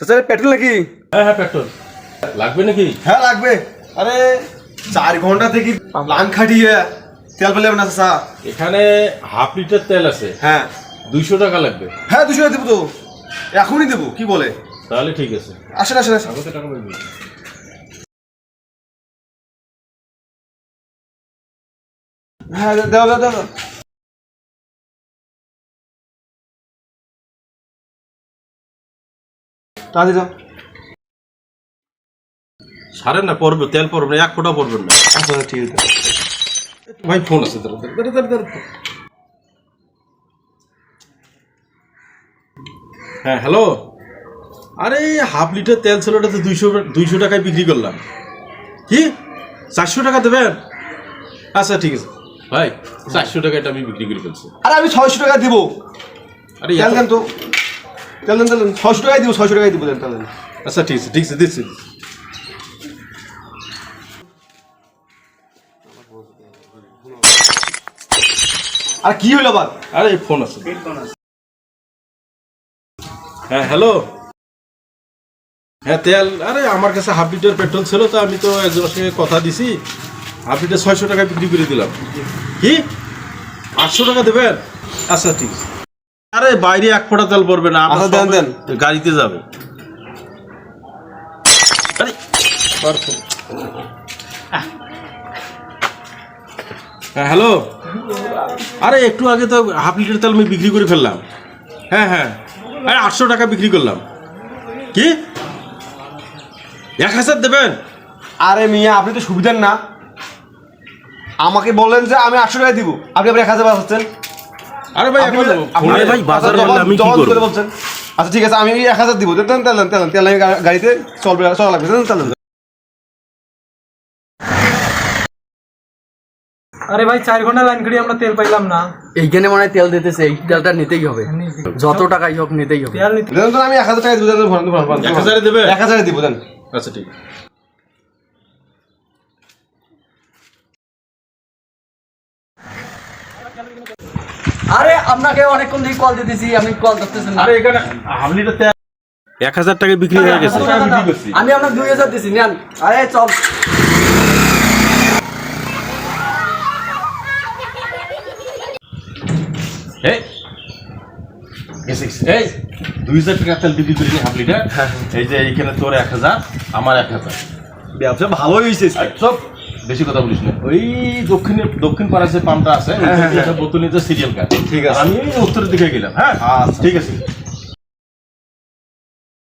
চাচা পেট্রোল নাকি? হ্যাঁ হ্যাঁ পেট্রোল লাগবে নাকি? হ্যাঁ লাগবে। আরে 4 ঘন্টা থেকে লাইন খাটিয়ে তেল পেলাম না চাচা। এখানে হাফ লিটার তেল আছে, হ্যাঁ 200 টাকা লাগবে। হ্যাঁ 200 টাকা দেবো তো, এখনই দেবো। কি বলে? তাহলে ঠিক আছে। আসেন আসেন আসেন। কত টাকা লাগবে? হ্যাঁ দাও দাও দাও। তাহলে যাও। সারেন না, পড়বে তেল পড়বে না, 1 ফোঁটা পড়বেন না। আচ্ছা ঠিক আছে। ভাই ফোন আছে, দাঁড়া। হ্যাঁ হ্যালো, আরে হাফ লিটার তেল ছিল, ওটা তো 200 টাকায় বিক্রি করলাম। কি 400 টাকা দেবেন? আচ্ছা ঠিক আছে ভাই, 400 টাকা এটা আমি বিক্রি করে ফেলছি। আরে আমি 600 টাকা দিব। আরে তেল দেন তো, তেল দেন তেল দেন। 600 টাকাই দিব, 600 টাকাই দিব তেল দেন। আচ্ছা ঠিক আছে ঠিক আছে, দিচ্ছি। আর কি হইলো আবার? আরে ফোন আছে। হ্যাঁ হ্যালো, হ্যাঁ তেল, আরে আমার কাছে হাফ লিটার পেট্রোল ছিল, তো আমি তো একজনের সঙ্গে কথা দিছি, হাফ লিটার 600 টাকা বিক্রি করে দিলাম। কি 800 টাকা দেবেন? আচ্ছা ঠিক আছে। আরে বাইরে 1 ফোঁটা তেল পড়বে না, আচ্ছা দেন দেন। গাড়িতে যাবে। আরে হ্যাঁ হ্যালো, আরে একটু আগে তো হাফ লিটার তেল আমি বিক্রি করে ফেললাম। হ্যাঁ হ্যাঁ, আরে 800 টাকা বিক্রি করলাম। কি 1000 দেবেন? আরে মিয়া আপনি তো সুবিধার না, আমাকে বললেন যে আমি 800 টাকা দিব, আপনি আবার 1000 বাঁচাচ্ছেন। আরে ভাই এখন ফোনে ভাই বাজারে বললে আমি কি করব? বলছেন আচ্ছা ঠিক আছে, আমি 1000 দিব। দেন তেল দেন তেল দেন, তেল গাড়িতে চলবে, চলা লাগবে। দেন তেল দেন। আরে ভাই 4 ঘন্টা লাইন ঘড়ি আমরা তেল পাইলাম না। এইখানে মনে হয় তেল দিতেছে, এই তেলটা নিতেই হবে, যত টাকাই হোক নিতেই হবে। তেল নিতে দেন তো, আমি 1000 টাকা দিব। দেন 1000 দেবে? 1000 দিব দেন। আচ্ছা ঠিক। আরে আপনাকে অনেকক্ষণ থেকে কল দিতেছি, আপনি কল ধরতেছেন না। আরে এখানে হাফ লিটার তেল 1000 টাকা বিক্রি হয়ে গেছে। আমি আপনার 2000 দিছি, নেন। আরে চল। এই এই 2000 টাকা তেল বিক্রি করি হাফ লিটার। এই যে এইখানে তোর 1000, আমার 1000। ব্যবসা ভালোই হয়েছে। সব বেশি কথা বলিস না। ওই দক্ষিণ পাড়ার যে পাম্পটা আছে, বোতল নিতে সিরিয়াল কার্ড। ঠিক আছে। আমি উত্তরের দিকে গেলাম। হ্যাঁ ঠিক আছে।